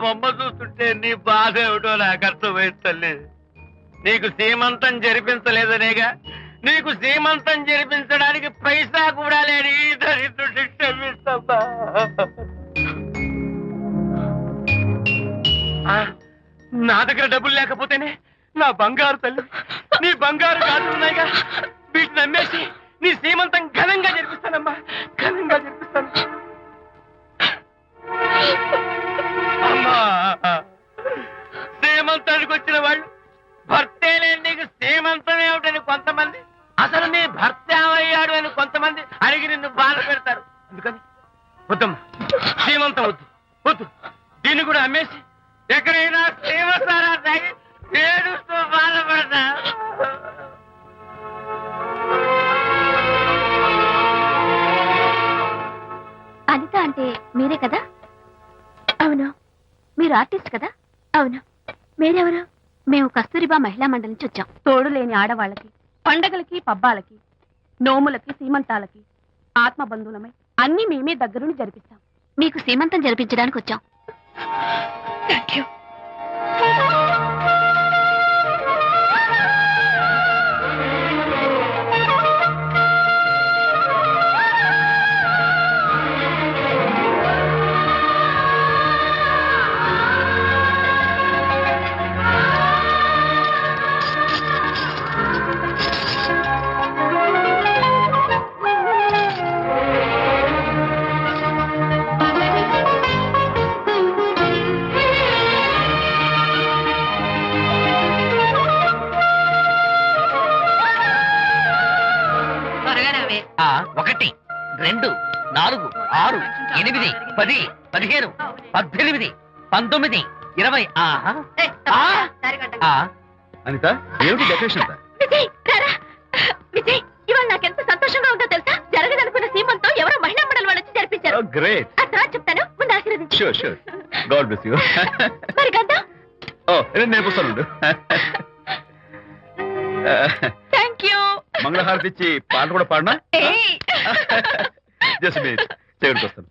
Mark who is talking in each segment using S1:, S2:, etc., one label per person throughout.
S1: బొమ్మ చూస్తుంటే నీ బాధ ఏమిటో నాకు అర్థమైంది తల్లి. నీకు సీమంతం జరిపించలేదనేగా, నీకు సీమంతం జరిపించడానికి పైసా కూడా లేని దరిద్రుడిని క్షమిస్తమ్మా. నా దగ్గర డబ్బులు లేకపోతేనే నా బంగారు తల్లి, నీ బంగారు గాజులు ఉన్నాయిగా, వీటిని అమ్మేసి నీ సీమంతం ఘనంగా జరిపిస్తానమ్మా, ఘనంగా జరిపిస్తాను. అమ్మా, సీమంతానికి వచ్చిన వాళ్ళు భర్తే లేని నీకు సీమంతం ఏమిటని కొంతమంది, అసలు నీ భర్త ఏమయ్యాడు అని కొంతమంది అడిగి నిన్ను బాధ పెడతారు. అందుకని వద్దమ్మా, సీమంతం వద్దు వద్దు. దీన్ని కూడా అమ్మేసి ఎక్కడైనా సీమసారా తాగి ఏడుస్తూ బాధపడతా.
S2: అనిత అంటే మీరే కదా? అవును. మీరు ఆర్టిస్ట్ కదా? అవును. మీరెవరు? మేము కస్తూరిబా మహిళా మండలి నుంచి వచ్చాం.
S3: తోడు లేని ఆడవాళ్ళకి, పండగలకి, పబ్బాలకి, నోములకి, సీమంతాలకి ఆత్మబంధువులమై అన్ని మేమే దగ్గరుండి జరిపిస్తాం.
S2: మీకు సీమంతం జరిపించడానికి వచ్చాం.
S3: Thank you.
S1: ఒకటి, 2, 4, 6, 8, 10, 15, 18, 19, 20.
S4: అనిత, ఏమిటి డెకరేషన్?
S2: విజయ్, విజయ్, ఇవాళ నాకెంత సంతోషంగా ఉందో తెలుసా? జరగదనుకున్న సీమంతో ఎవరో మహిళా మండలి వాళ్ళు వచ్చి జరిపించారు.
S4: గ్రేట్.
S2: ఆ తర్వాత చెప్తాను, ముందు ఆశీర్వదించు.
S4: Sure sure. God bless you.
S2: మరి గద్దా?
S4: నేను పుస్తాను.
S2: Thank you.
S4: మంగళహారతి ఇచ్చి పాట కూడా పాడనా? జస్ట్ మినిట్, చేయడానికి వస్తాను.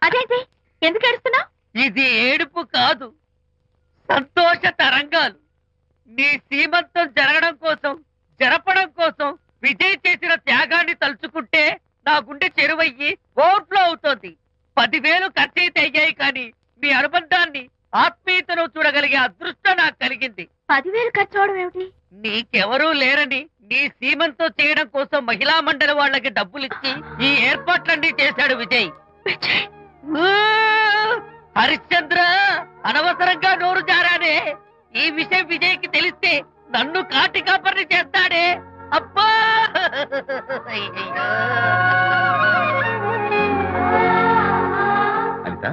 S2: అదేంటి, ఎందుకు ఏడుస్తున్నావు?
S1: ఇది ఏడుపు కాదు, సంతోష తరంగాలు. నీ సీమంతం జరగడం కోసం, జరపడం కోసం విజయ్ చేసిన త్యాగాన్ని తలుచుకుంటే నా గుండె చెరువయ్యి ఓవర్ఫ్లో అవుతోంది. 10,000 ఖర్చయితే అయ్యాయి, కానీ మీ అనుబంధాన్ని, ఆత్మీయతను చూడగలిగే అదృష్టం నాకు కలిగింది.
S2: 10,000 ఖర్చు అవడం ఏమిటి?
S1: నీకెవరూ లేరని నీ సీమంతో చేయడం కోసం మహిళా మండలి వాళ్ళకి డబ్బులిచ్చి ఈ ఏర్పాట్లన్నీ చేశాడు విజయ్. హరిశ్చంద్ర, అనవసరంగా నోరు జారానే. ఈ విషయం విజయ్కి తెలిస్తే నన్ను కాటి కాపర్ని చేస్తాడే. అబ్బా,
S4: అనిత,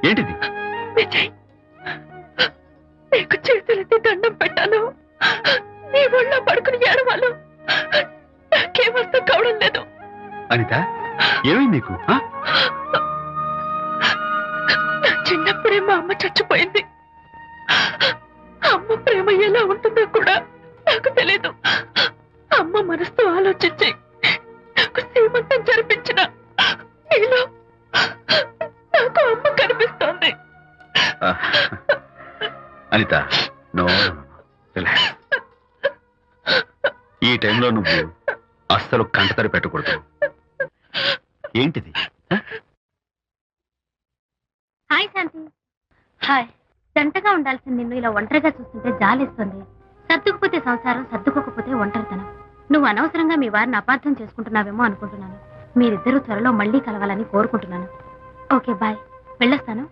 S4: ఏంటిది?
S3: విజయ్, నీకు చేతులెత్తి దండం పెట్టాను. నీ ఒళ్ళో పడుకుని ఏడవాళ్ళు నాకేం అర్థం కావడం లేదు.
S4: అనిత, ఏమైంది నీకు?
S3: నా చిన్నప్పుడే మా అమ్మ చచ్చిపోయింది. అమ్మ ప్రేమ ఎలా ఉంటుందో కూడా నాకు తెలీదు. అమ్మ మనసుతో ఆలోచించి నాకు సీమంతం జరిపించిన నీలో నాకు అమ్మ కనిపిస్తోంది.
S4: అనిత, నో, ఈ టైంలో నువ్వు అస్సలు కంటతడి పెట్టకూడదు. ఏంటిది?
S2: హాయ్ శాంతి. హాయ్. జంటగా ఉండాల్సిన నిన్ను ఇలా ఒంటరిగా చూస్తుంటే జాలేస్తుంది. సర్దుకుపోతే సంసారం, సర్దుకోకపోతే ఒంటరితనం. నువ్వు అనవసరంగా మీ వారిని అపార్థం చేసుకుంటున్నావేమో అనుకుంటున్నాను. మీరిద్దరూ త్వరలో మళ్ళీ కలవాలని కోరుకుంటున్నాను. Okay, bye. వెళ్ళొస్తాను.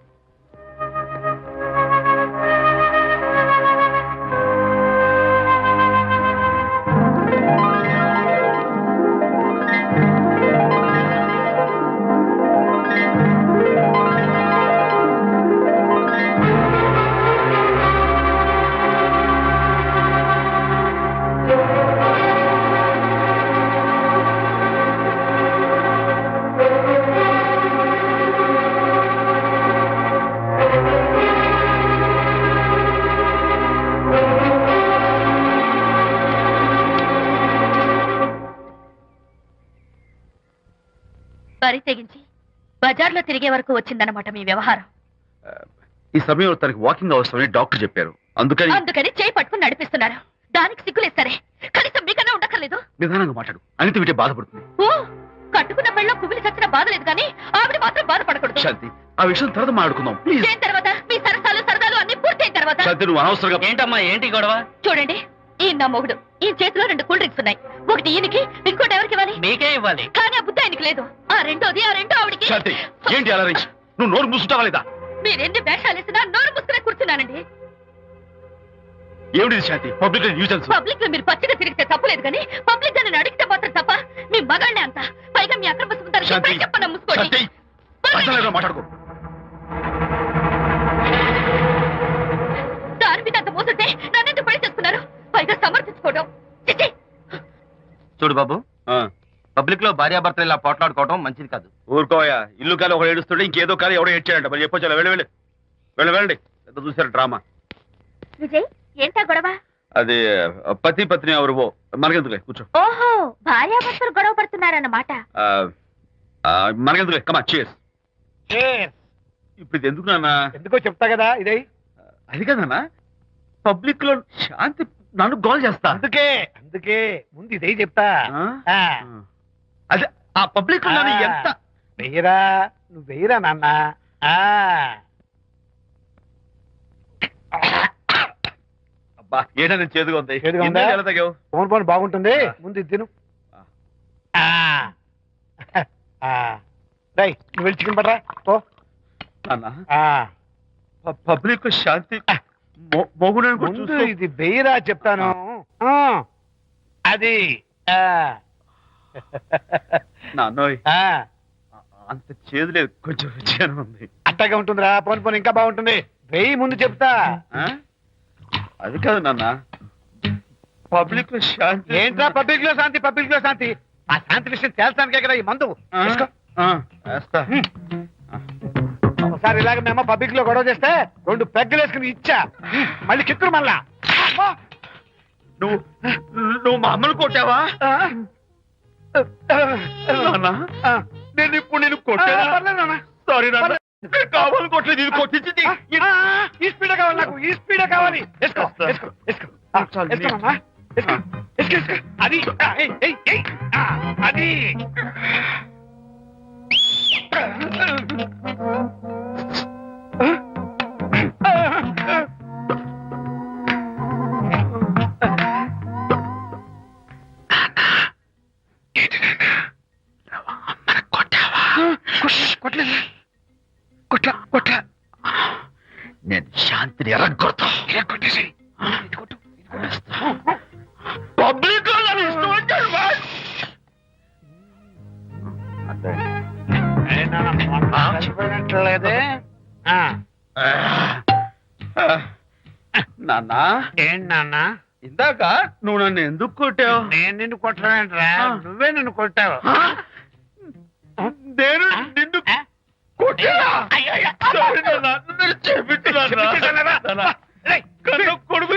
S2: వరి తెగించి బజార్లో తిరిగే వరకు వచ్చిందన్నమాట మీ వ్యవహారం.
S4: ఈ సమయంలో తనకి వాకింగ్ అవసరమని డాక్టర్ చెప్పారు. అందుకని
S2: చేయి పట్టుకుని నడిపిస్తున్నారు. దానికి సిగ్గులేదు సరే, కనీసం మీకన్నా ఉండక్కర్లేదు.
S4: నిదానంగా మాట్లాడు. అనిత వింటే బాధపడుతుంది.
S2: ఓ, కట్టుకున్న పెళ్ళలో కుమిలి చచ్చిన బాధ లేదు కానీ ఆవిడ మాత్రం బాధపడకూడదు.
S4: శాంతి, ఆ విషయం తర్వాత మాట్లాడుకుందాం ప్లీజ్.
S2: దేని తర్వాత? మీ సరదాలు అన్ని పూర్తయిన తర్వాత.
S4: శాంతి, నువ్వు అనవసరంగా
S1: ఏంటమ్మా ఏంటి గొడవ?
S2: చూడండి, ఈయన నా మొగుడు. ఈ చేతిలో 2 కూల్ డ్రింక్స్ ఉన్నాయి. ఒకటి ఈయనకి, ఇంకోటి ఎవరికి ఇవ్వాలి?
S1: మీకే ఇవ్వాలి.
S2: కానీ ఆ బుద్ధి ఆయనకి లేదు. ఆ రెండో ఆవిడికి.
S4: శాంతి, ఏంటి అలా రేయ్? నువ్వు నోరు మూసుకుంటావా లేదా?
S2: మీరెన్ని వేషాలు వేసినా నోరు ముసుకునే కూర్చున్నానండి.
S4: ఏమిటి శాంతి? Public nuisance.
S2: పబ్లిక్ లో మీరు పచ్చిగా తిరిగితే తప్పలేదు కానీ పబ్లిక్ గా నేను అడిగితే మాత్రం తప్ప. మీ మగాళ్ళే అంత. పైగా మీ అక్రమ సుందరం
S4: శాంతి,
S2: చెప్పన్నా ముసుకోండి.
S4: శాంతి, అసలు మాట్లాడుకో.
S2: దాని మీద అంత మోసంటే నన్నెందుకు పడి చేసుకున్నారు? పైగా సమర్థించుకోవడం. చిచ్చి.
S5: చూడు బాబు, పబ్లిక్ లో భార్యాభర్తలు ఇలా పోట్లాడుకోవడం మంచిది కాదు.
S4: ఊరుకోయా. ఇల్లు కాలి ఒకడు ఏడుస్తుంటే ఇంకేదో కాలి ఎవడో ఏడ్చాడంట. మరి చెప్పొచ్చు. వెళ్ళండి. ఎంత చూసారు డ్రామా.
S2: విజయ్, ఏంటా గొడవ?
S4: అది పతి పత్ని ఎవరు మనకెందుకులే, కూర్చో.
S2: ఓహో, భార్యాభర్తలు గొడవ పడుతున్నారన్నమాట.
S4: మనకెందుకులే, కమా చేస్. ఇప్పుడు ఇది ఎందుకు నాన్న?
S5: ఎందుకో చెప్తా కదా ఇదే.
S4: అది కదన్నా, పబ్లిక్ లో శాంతి నన్ను గోల్ చేస్తా.
S5: అందుకే ముందు ఇదే చెప్తా.
S4: అదే ఆ పబ్లిక్ లో ఎంత
S5: వెయ్యరా, నువ్వు వెయ్యరా నాన్న.
S4: అబ్బా, ఏంటో నేను చేదుగా ఉంది.
S5: చేదుగా ఉందా?
S4: ఇన్నేళ్ళు ఎలా తాగావు?
S5: పోను బాగుంటుంది. ముందు ఇది తిను. రై, నువ్వు వెళ్ళి చికెన్ పడరా పో.
S4: నాన్న, పబ్లిక్ లో శాంతి మొగుడు
S5: ముందు ఇది వెయ్యరా చెప్తాను. అది
S4: నాన్నోయ్, అంత చేదు లేదు, కొంచెం రుచిగానే ఉంది.
S5: అట్టగా ఉంటుందిరా. పోను ఇంకా బాగుంటుంది. వెయ్యి ముందు చెప్తా.
S4: అది కాదు నాన్న, పబ్లిక్ లో శాంతి.
S5: ఏంట్రా పబ్లిక్ లో శాంతి? పబ్లిక్ లో శాంతి? ఆ శాంతి విషయం తేల్చడానికే కదా ఈ మందు. వేసుకో.
S4: వేస్తా.
S5: ఒకసారి ఇలాగ మేము పబ్లిక్ లో గొడవ చేస్తే 2 పెగ్గలు వేసుకుని ఇచ్చా. మళ్ళీ కిక్కురు మళ్ళా.
S4: నువ్వు మా అమ్మను కొట్టావా? నేను ఇప్పుడు నేను కొట్టాను. సారీ నాన్న, కావాలి కొట్టలేదు. ఇది కొట్టించింది.
S5: ఈ స్పీడ్ కావాలి నాకు. ఈ స్పీడ్ కావాలి. వేసుకో. అది అది
S4: కొట్లా. నేను శాంతిని ఎరగొడతా. పబ్లిక్
S5: లేదే.
S4: నాన్న,
S5: ఏంటి నాన్న?
S4: ఇందాక నువ్వు నన్ను ఎందుకు కొట్టావు?
S5: నేను నిన్ను కొట్టలేంట్రా, నువ్వే నిన్ను కొట్టావు.
S4: నేను నిన్ను కొట్టానా? Sorry నాన్న, నన్ను చేపించు. కొడుకు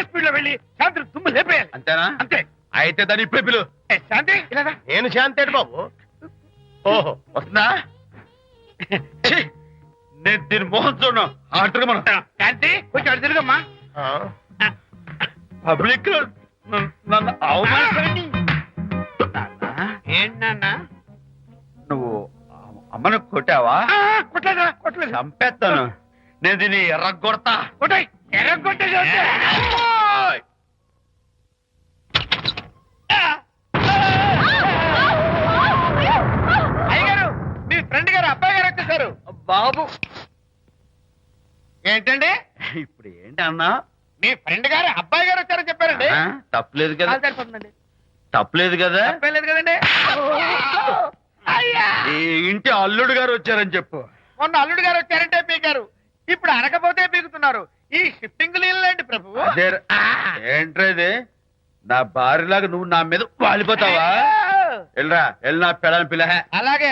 S5: స్పీడ్ లో వెళ్ళి శాంతి తుమ్ము లేపేయాలి.
S4: అంతేనా?
S5: అంతే.
S4: అయితే దాని ఇప్పుడే పిలు.
S5: శాంతి ఇలా రా.
S4: నేను శాంతి బాబు. ఓహో, వస్తుందా? ఛీ, నేను దీని మోహన్ చూడను. ఆటగా మనం
S5: శాంతి కొంచెం అటు తిరుగమ్మా.
S4: పబ్లిక్ నన్ను అవమానించండి.
S5: ఏంటి నాన్న?
S4: నువ్వు అమ్మను కొట్టావా?
S5: కొట్టలేదు.
S4: చంపేస్తాను. నేను దీన్ని ఎర్రగొడతా.
S5: కొట్టాయి. ఎర్రగొట్టే అయ్యగారు, మీ ఫ్రెండ్ గారు అబ్బాయి గారు వచ్చేసారు.
S4: బాబు,
S5: ఏంటండి
S4: ఇప్పుడు ఏంటి అన్నా?
S5: మీ ఫ్రెండ్ గారు అబ్బాయి గారు వచ్చారని చెప్పారండి.
S4: తప్పలేదు కదా?
S5: సరిపోతుందండి.
S4: తప్పలేదు కదా?
S5: తప్పలేదు కదండి.
S4: ఈ ఇంటి అల్లుడు గారు వచ్చారని చెప్పు.
S5: మొన్న అల్లుడు గారు వచ్చారంటే పీకారు, ఇప్పుడు అనకపోతే పీకుతున్నారు. ఈ షిఫ్టింగ్ లీలండి ప్రభు.
S4: ఏంట్రేది? నా భార్యలాగా నువ్వు నా మీద వాలిపోతావా? వెళ్ళరా, వెళ్ళి నా పెళ్ళని పిల్ల.
S5: అలాగే.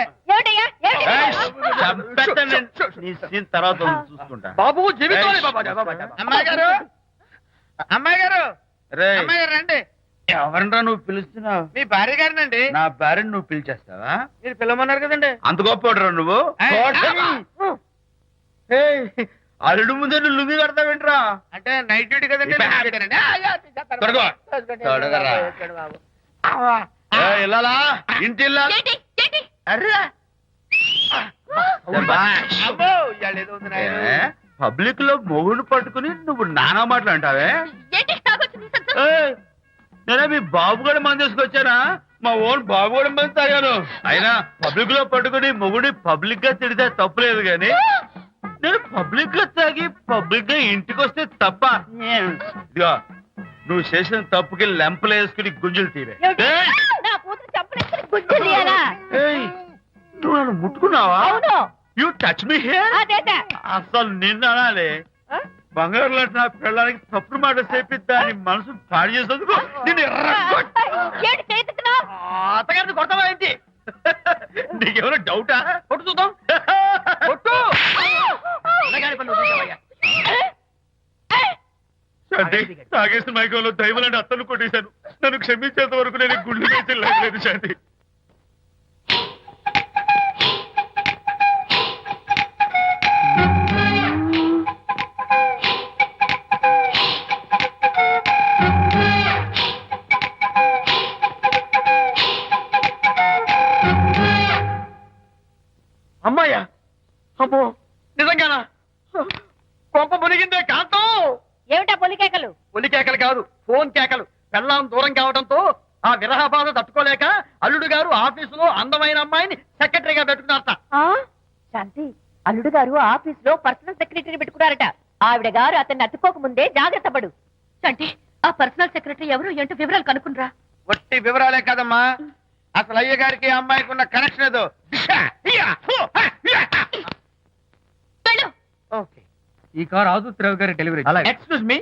S4: తర్వాత చూసుకుంటా.
S5: బాబు జీవితం. అమ్మాయి గారు, అమ్మాయి గారు,
S4: రే,
S5: అమ్మాయి గారు రండి.
S4: ఎవరినరా నువ్వు పిలుస్తున్నావు?
S5: మీ భార్య గారినండి.
S4: నా భార్యను నువ్వు పిలిచేస్తావా?
S5: మీరు పిల్లమన్నారు కదండి.
S4: అంత గొప్ప నువ్వు? ఏయ్, అల్లుడు ముందే నువ్వు లుంగి కడతావేంట్రా?
S5: అంటే నైట్ డ్యూటీ కదండి.
S4: తొడగో. తొడగరా. ఏయ్, ఇల్లాలా? ఇంటి ఇల్లాలా? అర్రా.
S5: అబ్బో, ఇవాళ ఏదో ఉంది నాయనా.
S4: పబ్లిక్ లో మొగుడు పట్టుకుని నువ్వు నానా మాటలు అంటావే? ఏయ్, నేనే మీ బాబు కూడా మంది తీసుకొచ్చానా? మా ఓన్ బాబు కూడా మంది తాగాను. అయినా పబ్లిక్ లో పట్టుకుని మొగుడి పబ్లిక్ గా తిడితే తప్పులేదు గాని నేను పబ్లిక్ గా తాగి పబ్లిక్ గా ఇంటికి వస్తే తప్ప. ఇదిగో నువ్వు చేసిన తప్పుకి లెంపలు వేసుకుని గుంజులు తీరే. ఏయ్, నువ్వు నన్ను ముట్టుకున్నావా? You touch me here. అసలు నిన్ను అనాలి. బంగారు లాంటి నా పిల్లలకి తప్పుడు మాట చెప్పి దాని మనసు పాడు చేసేందుకు నేను అత్తగారిని కొడతావా ఏంటి? నీకేమైనా డౌటా? కొట్టు చూద్దాం. కొట్టు. తాగేసిన మైకంలో దైవం లాంటి అత్తను కొట్టేశాను. నన్ను క్షమించేంత వరకు నేను గుళ్ళు వేసి లేదు శాంతి. అమ్మాయ్యా, అమ్మో, నిజంగానా? కొంప మునిగిందే కాంతం.
S2: ఏమిటా పొలికేకలు?
S1: ఒలి కేకలు కాదు, ఫోన్ కేకలు. పెళ్ళాం దూరం కావడంతో ఆ విరహ బాధ తట్టుకోలేక అల్లుడు గారు ఆఫీసులో అందమైన అమ్మాయిని సెక్రటరీగా పెట్టుకున్నారట.
S2: శాంతి, అల్లుడు గారు ఆఫీస్ లో పర్సనల్ సెక్రటరీ పెట్టుకున్నారట. ఆవిడ గారు అతన్ని అతుక్కోక ముందే జాగ్రత్త పడు. శాంతి, ఆ పర్సనల్ సెక్రటరీ ఎవరు ఏంటో వివరాలు కనుక్కుండ్రా.
S5: వట్టి వివరాలే కదమ్మా, అసలు అయ్య గారికి అమ్మాయికి ఉన్న కనెక్షన్ ఏదో. ఓకే,
S1: ఈ కార్ ఆదుత్రావు గారి డెలివరీ.
S5: ఎక్స్క్యూజ్ మీ,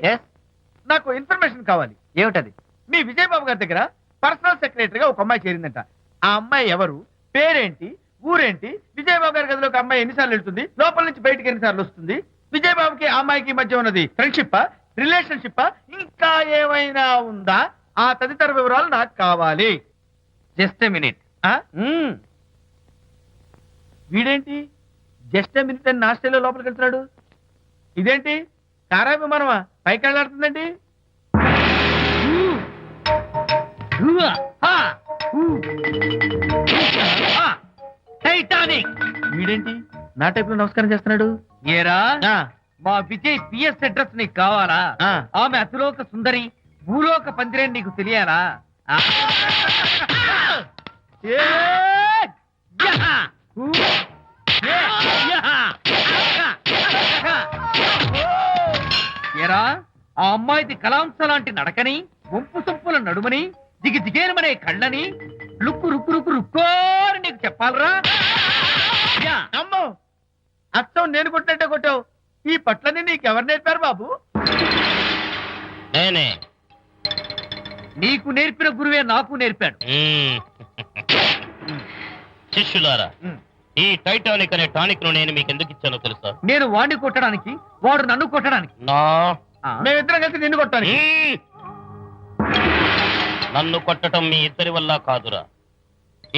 S5: నాకు ఇన్ఫర్మేషన్ కావాలి.
S1: ఏమిటది?
S5: మీ విజయబాబు గారి దగ్గర పర్సనల్ సెక్రటరీగా ఒక అమ్మాయి చేరిందంట. ఆ అమ్మాయి ఎవరు, పేరేంటి, ఊరేంటి, విజయబాబు గారి గదిలో ఒక అమ్మాయి ఎన్నిసార్లు వెళ్తుంది, లోపల నుంచి బయటికి ఎన్నిసార్లు వస్తుంది, విజయబాబుకి ఆ అమ్మాయికి మధ్య ఉన్నది ఫ్రెండ్షిప్, రిలేషన్షిప్, ఇంకా ఏమైనా ఉందా? ఆ తదితర వివరాలు నాకు కావాలి.
S1: Just a minute.
S5: వీడేంటి జస్ట్ మినిట్ అని నాస్టేలో లోపలికి వెళ్తున్నాడు? ఇదేంటి తారా విమానమా పైకి వెళ్ళాడుతుందండి?
S1: టైటానిక్.
S5: వీడేంటి నా టైప్ లో నమస్కారం చేస్తున్నాడు?
S1: ఏరా, మా విజయ్ పిఎస్ అడ్రస్ నీకు కావాలా? ఆమె అతిలోక సుందరి, భూలోక పందిరేని నీకు తెలియాలా? ఏరా, ఆ అమ్మాయిది కలాంస లాంటి నడకని, వంపు సొంపుల నడుమని, దిగి దిగేనమనే కళ్ళని, లుక్కు రుక్కు రుక్కు రుక్కోని నీకు చెప్పాలరా?
S5: అమ్మో, అచ్చం నేను కొట్టినట్టే కొట్టావు. ఈ పట్లని నీకెవరు నేర్పారు బాబు?
S6: నేనే.
S1: నీకు నేర్పిన గురువే నాకు నేర్పాడు.
S6: శిష్యులారా, ఈ టైటానిక్ అనే టానిక్ ను నేను మీకు ఎందుకు ఇచ్చానో తెలుసా?
S1: నేను వాడిని కొట్టడానికి, వాడు నన్ను కొట్టడానికి.
S5: మేమిద్దరం కలిసి నిన్ను కొట్టాలి.
S6: నన్ను కొట్టడం మీ ఇద్దరి వల్ల కాదురా.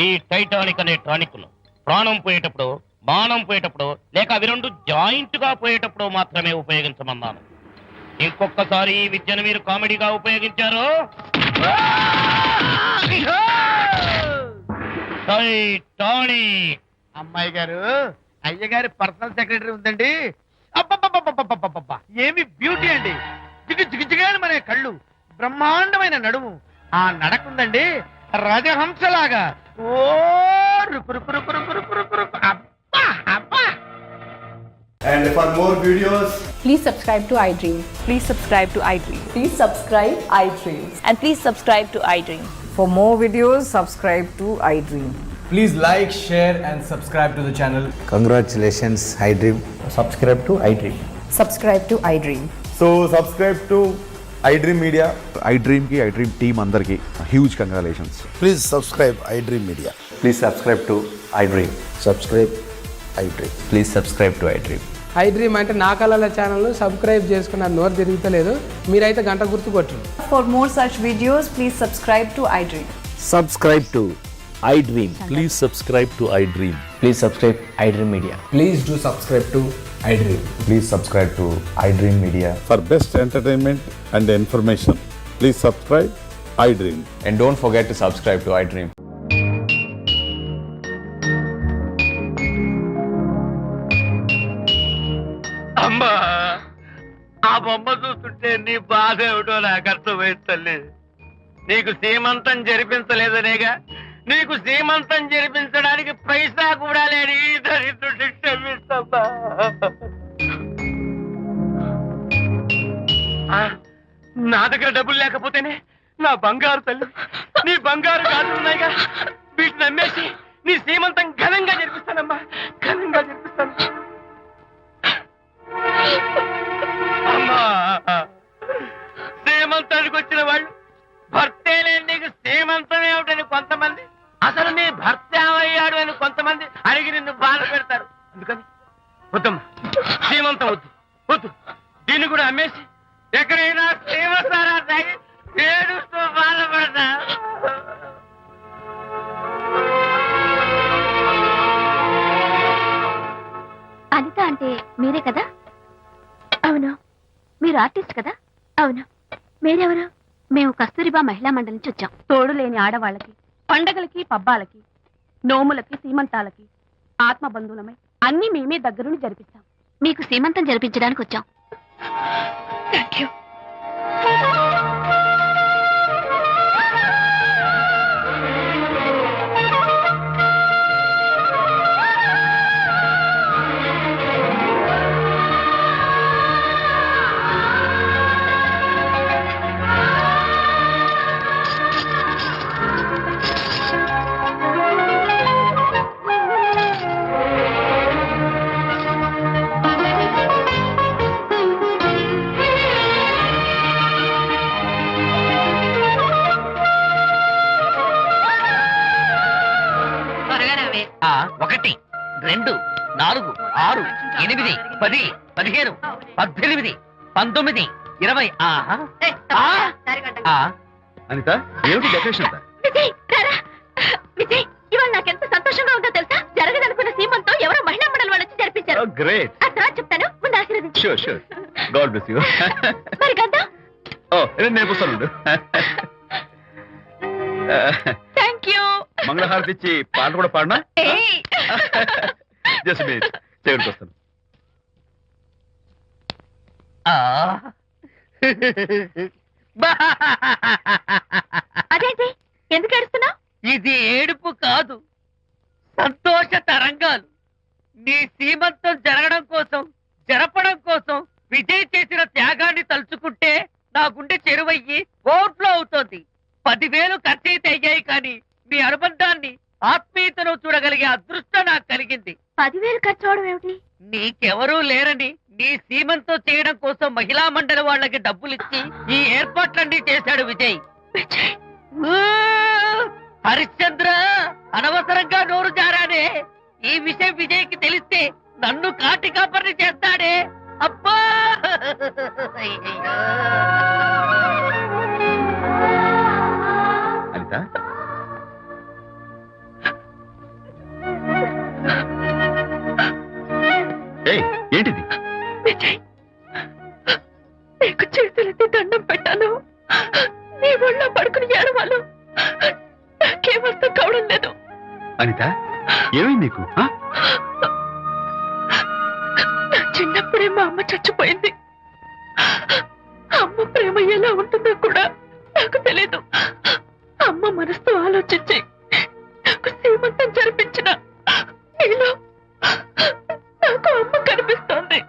S6: ఈ టైటానిక్ అనే టానిక్ ను ప్రాణం పోయేటప్పుడు, మానం పోయేటప్పుడు, లేక అవి రెండు జాయింట్ గా పోయేటప్పుడు మాత్రమే ఉపయోగించమన్నాను. ఇంకొకసారి ఈ విద్యను మీరు కామెడీగా ఉపయోగించారు, టైటానిక్.
S5: అమ్మాయి గారు, అయ్య గారి పర్సనల్ సెక్రటరీ ఉందండి. అబ్బబ్బబ్బబ్బబ్బబ్బబ్బబ్బ, ఏమి బ్యూటీ అండి! జిగు జిగుజిగాని మన కళ్ళు, బ్రహ్మాండమైన నడుము, ఆ నడకుందండి రాజహంసలాగా. ఓ రుకు రుకు రుకు రుకు రుకు రుకు రుకు. అబ్బా అబ్బా.
S7: And for more videos,
S8: Please subscribe to iDream.
S9: Please subscribe to iDream.
S8: Please subscribe iDream.
S9: And please subscribe to iDream.
S8: For more videos, subscribe to iDream.
S7: please like, share and subscribe to the channel.
S10: Congratulations, iDream.
S7: Subscribe to iDream.
S8: Subscribe to iDream.
S7: So subscribe to iDream Media.
S11: iDream ki iDream team andarki huge congratulations.
S10: Please subscribe iDream Media.
S7: Please subscribe to iDream.
S10: Subscribe iDream.
S7: Please subscribe to iDream.
S12: I dream అంటే నా కళల channel subscribe చేసుకున్న నోరు తిరుగుతలేదు. మీరైతే గంట గుర్తు కొట్టండి.
S8: For more such videos, please subscribe to iDream.
S10: Subscribe to iDream.
S6: Please subscribe to I dream.
S7: Please subscribe iDream Media.
S12: Please do subscribe to iDream.
S7: Please subscribe to iDream Media.
S11: For best entertainment and information, please subscribe iDream.
S7: And don't forget to subscribe to iDream.
S1: అమ్మా, ఆ బొమ్మ చూస్తుంటే నీ బాధ ఏమిటో నాకు అర్థమైంది తల్లి. నీకు సీమంతం జరిపించలేదనేగా, నీకు సీమంతం జరిపించడానికి పైసా కూడా లేని ఈ దరిద్రుడిని క్షమిస్తమ్మా. నా దగ్గర డబ్బులు లేకపోతేనే నా బంగారు తల్లి, నీ బంగారు గాజులు ఉన్నాయిగా, వీటిని అమ్మేసి నీ సీమంతం ఘనంగా జరిపిస్తానమ్మా, ఘనంగా జరిపిస్తాను. అమ్మా, సీమంతానికి వచ్చిన వాళ్ళు భర్తే లేని నీకు సీమంతం ఏమిటని కొంతమంది, అసలు నీ భర్త ఏమయ్యాడు అని కొంతమంది అడిగి నిన్ను బాధ పెడతారు. అందుకని వద్దమ్మా, సీమంతం వద్దు వద్దు, దీన్ని కూడా అమ్మేసి ఎక్కడైనా సీమసారా తాగి ఏడుస్తూ బాధపడతా.
S2: అనిత అంటే మీరే కదా? అవును. మీరు ఆర్టిస్ట్ కదా? అవును. మీరెవరు? మేము కస్తూరిబా మహిళా మండలి నుంచి వచ్చాం.
S3: తోడు లేని ఆడవాళ్ళకి, పండగలకి పబ్బాలకి, నోములకి సీమంతాలకి ఆత్మ బంధువులమై అన్ని మేమే దగ్గరుండి జరిపిస్తాం.
S2: మీకు సీమంతం జరిపించడానికి వచ్చాం.
S3: Thank you.
S1: ఆ 1 2 4 6 8 10 15 18 19 20.
S4: అనిత, ఏమిటి డెకరేషన్ అంతా?
S2: విజయ్, రారా. విజయ్, ఇవాళ నాకెంత సంతోషంగా ఉందో తెలుసా? జరగదనుకున్న సీమంతో ఎవరో మహిళా మండలి వాళ్ళు వచ్చి జరిపించారు.
S4: గ్రేట్.
S2: ఆ తర్వాత చెప్తాను, ముందు ఆశీర్వదించు.
S4: Sure sure. God bless you.
S2: మరి గంధం?
S4: నేర్పిస్తాను.
S2: Thank you.
S4: మంగళహారతి ఇచ్చి పాట కూడా పాడనా? జస్ట్ మినిట్, చేయడానికి వస్తాను.
S2: అదేంటి, ఎందుకు ఏడుస్తున్నావు?
S1: ఇది ఏడుపు కాదు, సంతోష తరంగాలు. నీ సీమంతం జరగడం కోసం, జరపడం కోసం విజయ్ చేసిన త్యాగాన్ని తలుచుకుంటే నా గుండె చెరువయ్యి ఓవర్ఫ్లో అవుతోంది. 10,000 ఖర్చయితే అయ్యాయి, కానీ మీ అనుబంధాన్ని, ఆత్మీయతను చూడగలిగే అదృష్టం నాకు కలిగింది.
S2: 10,000 ఖర్చు అవడం ఏమిటి?
S1: నీకెవరూ లేరని నీ సీమంతో చేయడం కోసం మహిళా మండలి వాళ్ళకి డబ్బులిచ్చి ఈ ఏర్పాట్లన్నీ చేశాడు విజయ్. హరిశ్చంద్ర, అనవసరంగా నోరు జారానే. ఈ విషయం విజయ్కి తెలిస్తే నన్ను కాటి కాపర్ని చేస్తాడే. అబ్బా,
S4: అనిత, ఏంటిది?
S3: విజయ్, నీకు చేతులెత్తి దండం పెట్టాను. నీ ఒళ్ళో పడుకుని ఏడవాలు. నాకేమర్థం కావడం లేదు.
S4: అనిత, ఏమైంది నీకు?
S3: నా చిన్నప్పుడే మా అమ్మ చచ్చిపోయింది. అమ్మ ప్రేమ ఎలా ఉంటుందో కూడా నాకు తెలీదు. అమ్మ మనసుతో ఆలోచించి నాకు సీమంతం జరిపించిన నీలో నాకు అమ్మ కనిపిస్తోంది.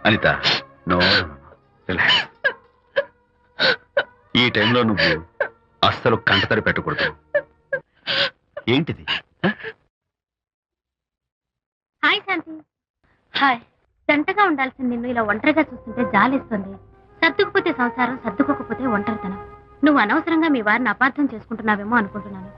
S4: అనిత, నో, ఈ టైంలో నువ్వు అస్సలు కంటతడి పెట్టకూడదు. ఏంటిది?
S2: హాయ్ శాంతి. హాయ్. జంటగా ఉండాల్సిన నిన్ను ఇలా ఒంటరిగా చూస్తుంటే జాలేస్తుంది. సర్దుకుపోతే సంసారం, సర్దుకోకపోతే ఒంటరితనం. నువ్వు అనవసరంగా మీ వారిని అపార్థం చేసుకుంటున్నావేమో అనుకుంటున్నాను.